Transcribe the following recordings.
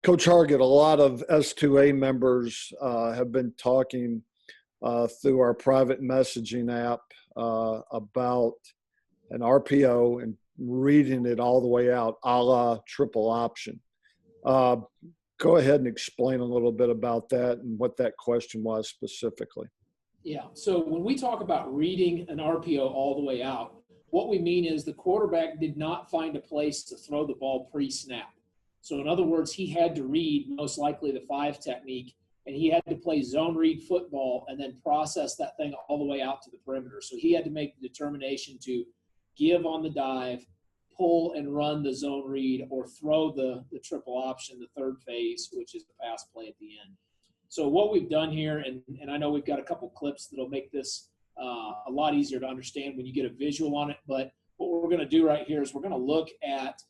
Coach Hargitt, a lot of S2A members have been talking through our private messaging app about an RPO and reading it all the way out, a la triple option. Go ahead and explain a little bit about that and what that question was specifically. Yeah, so when we talk about reading an RPO all the way out, what we mean is the quarterback did not find a place to throw the ball pre-snap. So in other words, he had to read most likely the 5 technique, and he had to play zone read football and then process that thing all the way out to the perimeter. So he had to make the determination to give on the dive, pull and run the zone read, or throw the triple option, the third phase, which is the pass play at the end. So what we've done here, and I know we've got a couple clips that'll make this a lot easier to understand when you get a visual on it, but what we're going to do right here is we're going to look at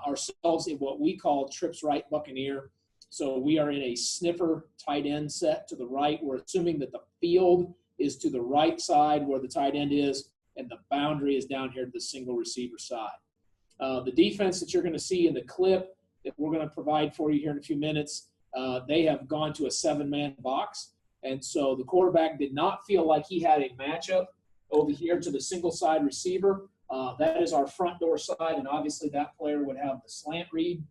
ourselves in what we call trips right Buccaneer. So we are in a sniffer tight end set to the right. We're assuming that the field is to the right side where the tight end is, and the boundary is down here to the single receiver side. The defense that you're going to see in the clip that we're going to provide for you here in a few minutes, they have gone to a 7-man box. And so the quarterback did not feel like he had a matchup over here to the single side receiver. That is our front door side, and obviously that player would have the slant read.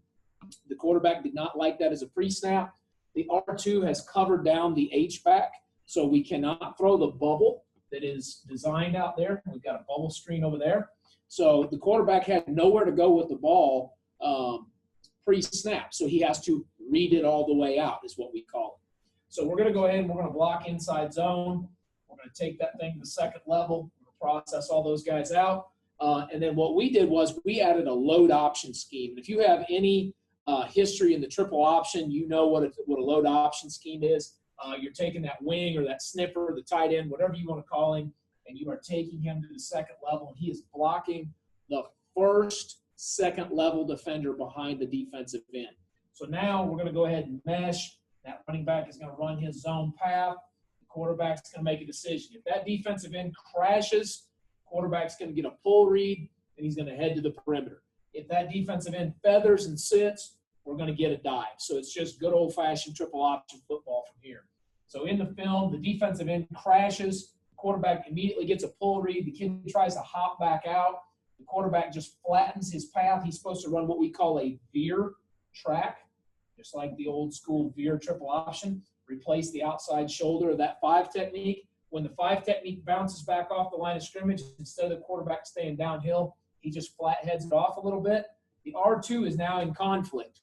The quarterback did not like that as a pre-snap. The R2 has covered down the H-back, so we cannot throw the bubble that is designed out there. We've got a bubble screen over there. So the quarterback had nowhere to go with the ball pre-snap, so he has to read it all the way out is what we call it. So we're going to go ahead and we're going to block inside zone. We're going to take that thing to the second level. We're going to process all those guys out. And then what we did was we added a load option scheme. And if you have any history in the triple option, you know what a load option scheme is. You're taking that wing or that sniffer, the tight end, whatever you want to call him, and you are taking him to the second level, and he is blocking the first second-level defender behind the defensive end. So now we're going to go ahead and mesh. That running back is going to run his zone path. The quarterback's going to make a decision. If that defensive end crashes, quarterback's going to get a pull read, and he's going to head to the perimeter. If that defensive end feathers and sits, we're going to get a dive. So it's just good old-fashioned triple option football from here. So in the film, the defensive end crashes. The quarterback immediately gets a pull read. The kid tries to hop back out. The quarterback just flattens his path. He's supposed to run what we call a veer track, just like the old-school veer triple option. Replace the outside shoulder of that 5 technique. When the 5 technique bounces back off the line of scrimmage, instead of the quarterback staying downhill, he just flat heads it off a little bit. The R2 is now in conflict.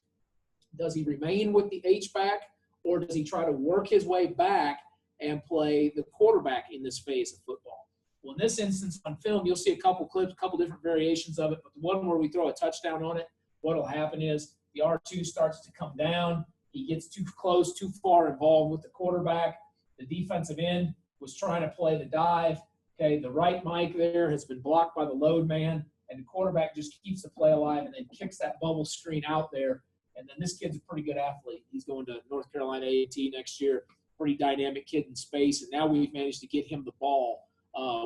Does he remain with the H-back, or does he try to work his way back and play the quarterback in this phase of football? Well, in this instance on film, you'll see a couple clips, a couple different variations of it, but the one where we throw a touchdown on it, what will happen is the R2 starts to come down. He gets too close, too far involved with the quarterback. The defensive end was trying to play the dive. Okay, the right Mike there has been blocked by the load man, and the quarterback just keeps the play alive and then kicks that bubble screen out there. And then this kid's a pretty good athlete. He's going to North Carolina A&T next year. Pretty dynamic kid in space, and now we've managed to get him the ball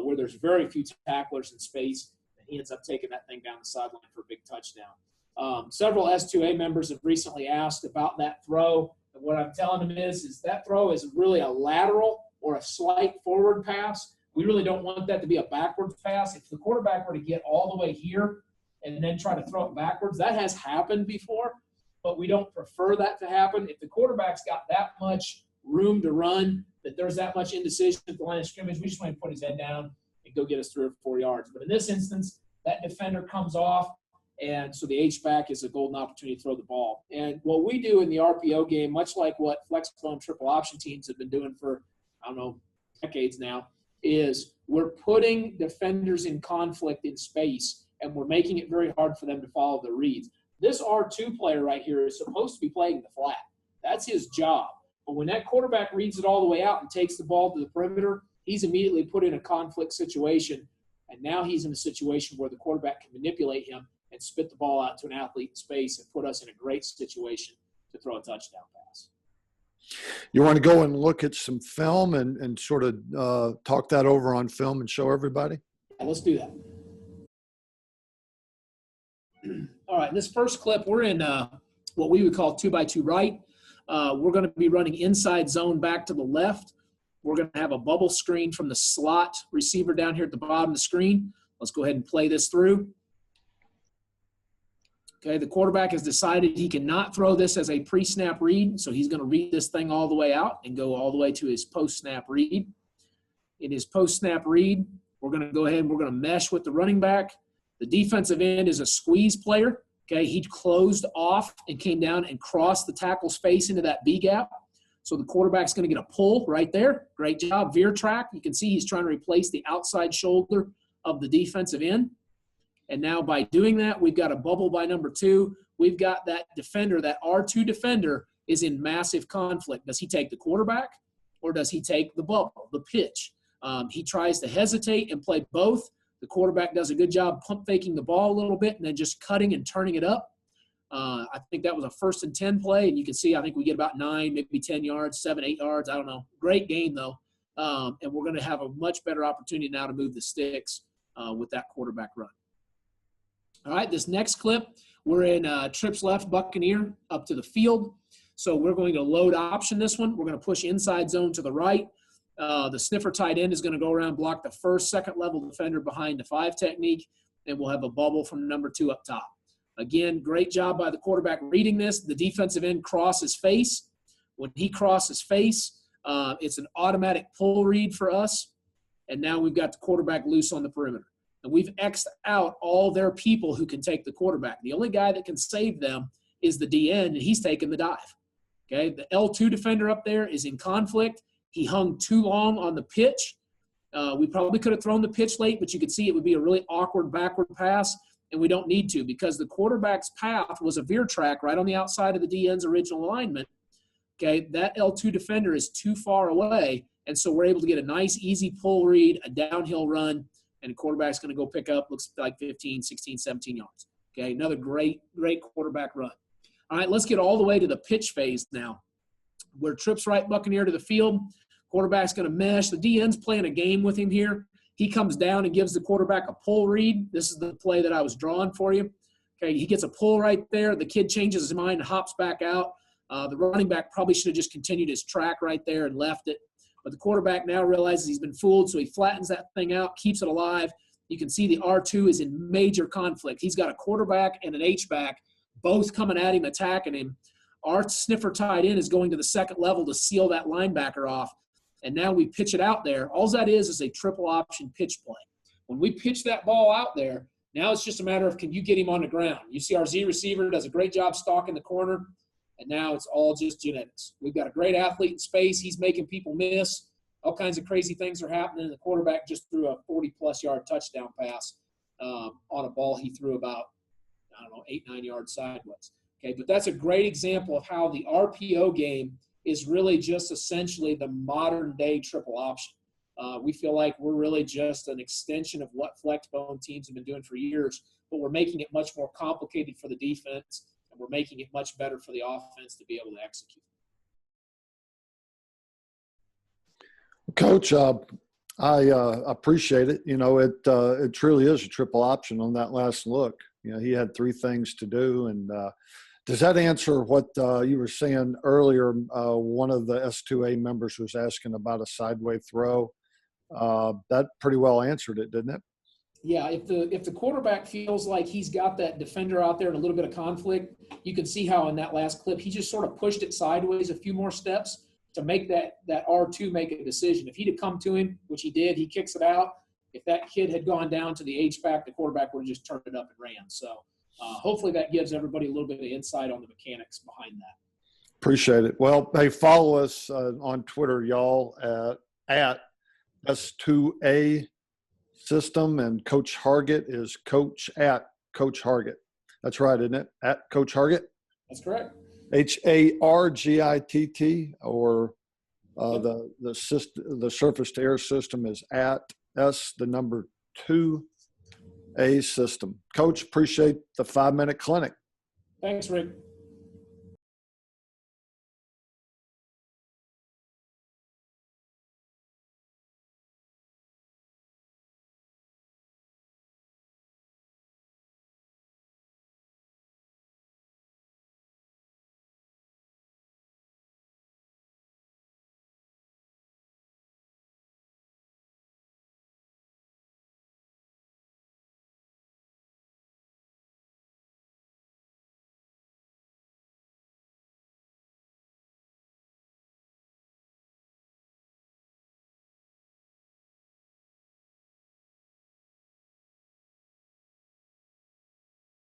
where there's very few tacklers in space, and he ends up taking that thing down the sideline for a big touchdown. Several S2A members have recently asked about that throw, and what I'm telling them is that throw is really a lateral or a slight forward pass. We really don't want that to be a backwards pass. If the quarterback were to get all the way here and then try to throw it backwards, that has happened before, but we don't prefer that to happen. If the quarterback's got that much room to run, that there's that much indecision at the line of scrimmage, we just want to put his head down and go get us 3 or 4 yards. But in this instance, that defender comes off, and so the H-back is a golden opportunity to throw the ball. And what we do in the RPO game, much like what flexible and triple option teams have been doing for, I don't know, decades now, is we're putting defenders in conflict in space, and we're making it very hard for them to follow the reads. This R2 player right here is supposed to be playing the flat. That's his job. But when that quarterback reads it all the way out and takes the ball to the perimeter, he's immediately put in a conflict situation, and now he's in a situation where the quarterback can manipulate him and spit the ball out to an athlete in space and put us in a great situation to throw a touchdown pass. You want to go and look at some film and sort of talk that over on film and show everybody? Yeah, let's do that. All right, in this first clip, we're in what we would call 2x2 right. We're going to be running inside zone back to the left. We're going to have a bubble screen from the slot receiver down here at the bottom of the screen. Let's go ahead and play this through. Okay, the quarterback has decided he cannot throw this as a pre-snap read, so he's going to read this thing all the way out and go all the way to his post-snap read. In his post-snap read, we're going to go ahead and we're going to mesh with the running back. The defensive end is a squeeze player. Okay, he closed off and came down and crossed the tackle's face into that B gap. So the quarterback's going to get a pull right there. Great job. Veer track. You can see he's trying to replace the outside shoulder of the defensive end. And now by doing that, we've got a bubble by number 2. We've got that defender, that R2 defender is in massive conflict. Does he take the quarterback or does he take the bubble, the pitch? He tries to hesitate and play both. The quarterback does a good job pump faking the ball a little bit and then just cutting and turning it up. I think that was a 1st and 10 play, and you can see I think we get about 9, maybe 10 yards, 7, 8 yards. I don't know. Great game, though. And we're going to have a much better opportunity now to move the sticks with that quarterback run. All right, this next clip, we're in trips left Buccaneer up to the field. So we're going to load option this one. We're going to push inside zone to the right. The sniffer tight end is going to go around, block the first, second level defender behind the 5 technique, and we'll have a bubble from number 2 up top. Again, great job by the quarterback reading this. The defensive end crosses face. When he crosses face, it's an automatic pull read for us. And now we've got the quarterback loose on the perimeter. And we've X'd out all their people who can take the quarterback. The only guy that can save them is the DN, and he's taking the dive. Okay, the L2 defender up there is in conflict. He hung too long on the pitch. We probably could have thrown the pitch late, but you could see it would be a really awkward backward pass, and we don't need to because the quarterback's path was a veer track right on the outside of the DN's original alignment. Okay, that L2 defender is too far away, and so we're able to get a nice, easy pull read, a downhill run, and the quarterback's going to go pick up, looks like 15, 16, 17 yards. Okay, another great quarterback run. All right, let's get all the way to the pitch phase now. Where trips right Buccaneer to the field. Quarterback's going to mesh. The DN's playing a game with him here. He comes down and gives the quarterback a pull read. This is the play that I was drawing for you. Okay, he gets a pull right there. The kid changes his mind and hops back out. The running back probably should have just continued his track right there and left it. But the quarterback now realizes he's been fooled, so he flattens that thing out, keeps it alive. You can see the R2 is in major conflict. He's got a quarterback and an H-back both coming at him, attacking him. Our sniffer tight end is going to the second level to seal that linebacker off. And now we pitch it out there. All that is a triple option pitch play. When we pitch that ball out there, now it's just a matter of can you get him on the ground. You see our Z receiver does a great job stalking the corner, and now it's all just genetics. We've got a great athlete in space. He's making people miss. All kinds of crazy things are happening. The quarterback just threw a 40-plus yard touchdown pass on a ball he threw about, 8, 9 yards sideways. Okay, but that's a great example of how the RPO game is really just essentially the modern-day triple option. We feel like we're really just an extension of what flexbone teams have been doing for years, but we're making it much more complicated for the defense, and we're making it much better for the offense to be able to execute. Coach, I appreciate it. It truly is a triple option on that last look. He had 3 things to do, and does that answer what you were saying earlier? One of the S2A members was asking about a sideways throw. That pretty well answered it, didn't it? Yeah, if the quarterback feels like he's got that defender out there in a little bit of conflict, you can see how in that last clip he just sort of pushed it sideways a few more steps to make that R2 make a decision. If he'd have come to him, which he did, he kicks it out. If that kid had gone down to the H-back, the quarterback would have just turned it up and ran. So hopefully that gives everybody a little bit of insight on the mechanics behind that. Appreciate it. Well, hey, follow us on Twitter, y'all, at S2A System, and Coach Hargitt is Coach at Coach Hargitt. That's right, isn't it? At Coach Hargitt? That's correct. Hargitt, or the surface to air system is at S2A System. Coach, appreciate the 5-minute clinic. Thanks, Rick.